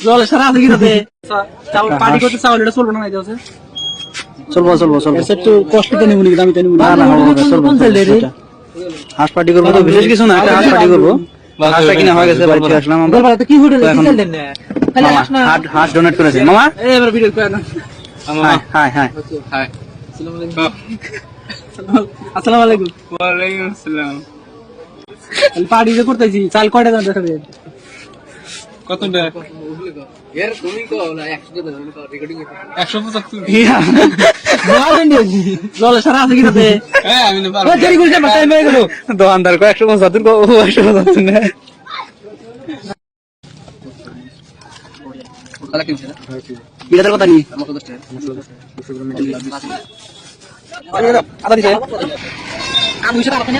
জল সারা আছে কি তাতে চাউল পানি করতে চাউল এটা চলবো না এটা চলবো চলবো চলবো একটু কষ্ট তো নেব নাকি আমি তো নেব না না চলবো হাঁস পার্টি করবো তো বিশেষ কিছু না একটা হাঁস পার্টি করবো হাঁসটা কিনা হয়ে গেছে বাড়িতে আসলাম আমরা তো কি হোটেল দেন না খালি হাঁস না হাঁস ডোনেট করেছে মামা এবার ভিডিও করে না হাই হাই হাই হাই আসসালামু আলাইকুম ওয়া আলাইকুম আসসালাম পার্টি যে করতেছি চাল কয়টা দাম দেখাবে কত টাকা यार तुम ही को 100 दे रिकॉर्डिंग 175 জল সারা আছে কি তাতে হ্যাঁ আমি না পারবো দেরি করে টাইম হয়ে গেল দোকানদার কো 175 কো 175 না কলা কিনছ না বিড়ার কথা নি আমার কত টাকা আদা দিছে আমি সেটা আপনি না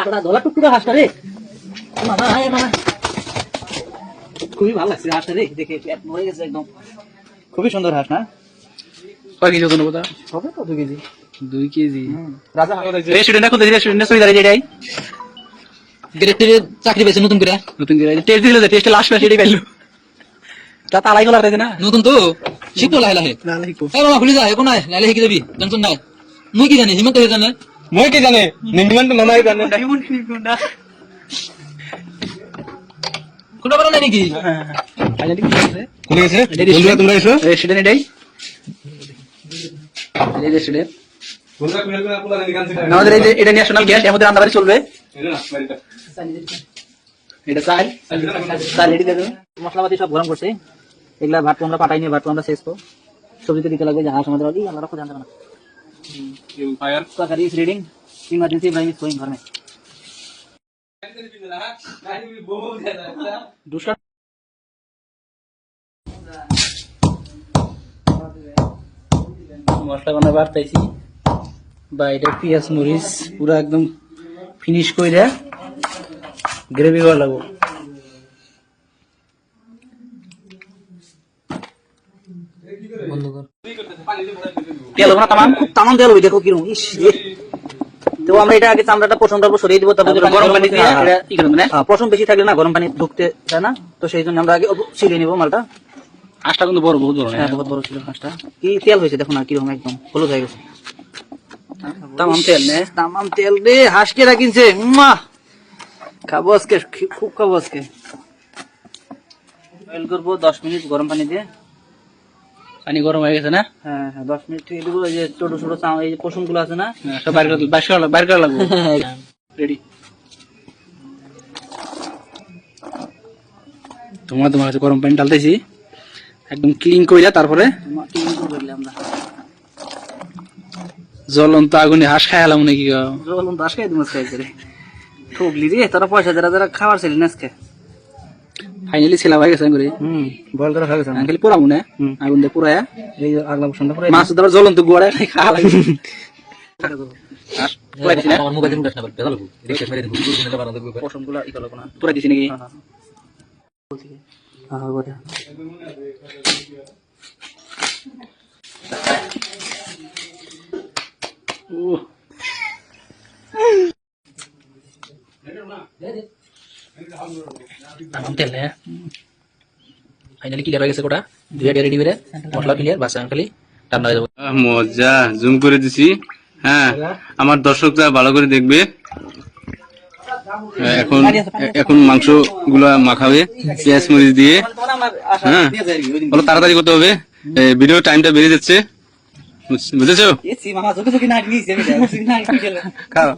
বড় দলা টুকটুকা হাসটা রে মামা আয় মামা খুবই ভালো লাগছে হাঁসটা রে দেখে পেট মরে গেছে একদম খুবই সুন্দর হাঁস না কয় কেজি ওজন কথা হবে কত কেজি 2 কেজি রাজা রেস্টুরেন্ট এখন রেস্টুরেন্টে সই দাঁড়িয়ে যাই ডিরেক্টরে চাকরি পেয়েছে নতুন করে টেস্ট দিল টেস্ট লাস্ট ম্যাচ এটাই পাইলো তা তালাই গলা রাইছে না নতুন তো শিখতো লাহে লাহে এই বাবা খুলে যা এখন না লাহে শিখে যাবি টেনশন নাই মুই কি জানি হিমন্ত জানে মই কি জানে নিমন্ত মামাই জানে ডায়মন্ড কি কোনটা কোন বড় নাই নাকি ফাইনালি কি আছে কোনে গেছে বন্ধুরা তোমরা এসো রেস্টুরেন্ট এটাই এই রেস্টুরেন্ট বন্ধুরা কোনে কোনে পোলা জানি গান আমাদের এই যে এটা ন্যাশনাল গ্যাস এর মধ্যে রান্নাবাড়ি চলবে এটা চাল চাল রেডি দেবে মশলাপাতি সব গরম করছে এগুলা ভাত আমরা পাঠাই নিয়ে ভাত আমরা শেষ করব সবজিতে দিতে লাগবে যে হাঁস আমাদের বাড়ি আমরা রাখো জানতে না ফায়ার তরকারি is reading emergency Ibrahim is going ঘর में दूसरा মশলা বানা বাড়তাইছি বাইরে পেঁয়াজ মরিচ পুরো একদম ফিনিশ কইরা গ্রেভি করা লাগবো বন্ধ কর তেল না তামাম খুব তামাম তেল হই দেখো কিরকম ইস তো আমরা এটা আগে চামড়াটা পছন্দ করব সরিয়ে দিব তারপর গরম পানি দিয়ে এটা কি করব না পছন্দ বেশি থাকলে না গরম পানি ঢুকতে চায় না তো সেইজন্য আমরা আগে ছিলিয়ে নিব মালটা হাঁসটা কিন্তু বড় বহুত বড় হ্যাঁ বহুত বড় ছিল হাঁসটা কি তেল হইছে দেখো না কি রকম একদম হলুদ হয়ে গেছে তামাম তেল রে হাঁস কেরা কিনছে মা খাবো আজকে খুব খাবো আজকে বয়েল করব 10 মিনিট গরম পানি দিয়ে পানি গরম হয়ে গেছে না হ্যাঁ হ্যাঁ 10 মিনিট থেকে দিব এই যে ছোট ছোট এই যে পশমগুলো আছে না সব বাইর করা লাগবে রেডি তোমার কাছে গরম পানি ঢালতেছি একদম ক্লিন কইরা তারপরে ক্লিন করলাম আমরা জ্বলন্ত আগুনে হাঁস খাইলাম নাকি জ্বলন্ত হাঁস খাই দিমস খাই করে ঠকলি রে তোরা পয়সা যারা খাবার ছিলি না আজকে ফাইনালি ছেলা হয়ে গেছে করে বল করা হয়ে গেছে খালি পোড়াবো না আগুন দিয়ে পোড়ায়া এই আগলা বসন্ত পোড়ায় মাছ ধরা জ্বলন্ত গোড়া খাওয়া লাগে আমার মোবাইল দিয়ে উঠাস না বেদা লাগু রিকশা মেরে দিবি দুটো বানাতে দেব পশমগুলো ই করব না পোড়া দিছি নাকি হ্যাঁ হ্যাঁ বড় ও हम तेल है फाइनली क्लियर হয়ে গেছে কোটা দুইটা রেডি করে মশলা ক্লিয়ার বাস খালি রান্না হয়ে যাবে মজা জুম করে দিছি হ্যাঁ আমার দর্শকরা ভালো করে দেখবে এখন এখন মাংসগুলো মাখাবে পেঁয়াজ মরিচ দিয়ে হ্যাঁ বলো তাড়াতাড়ি করতে হবে ভিডিও টাইমটা বেরিয়ে যাচ্ছে বুঝেছো খাও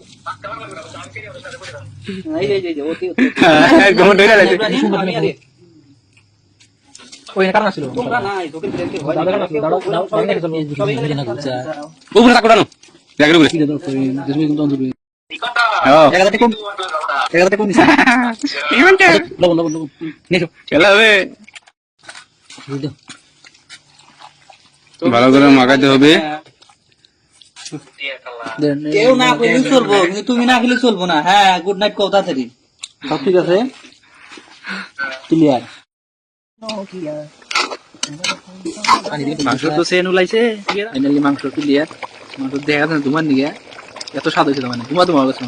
ভালো করে মাখাতে হবে কেউ না করলে চলবো কিন্তু তুমি না খেলে চলবো না হ্যাঁ গুড নাইট কও তাড়াতাড়ি সব ঠিক আছে ক্লিয়ার মাংস তো সেন উলাইছে ফাইনালি মাংস ক্লিয়ার মাংস দেখা যায় তোমার নিয়ে এত স্বাদ হয়েছে তোমার কাছে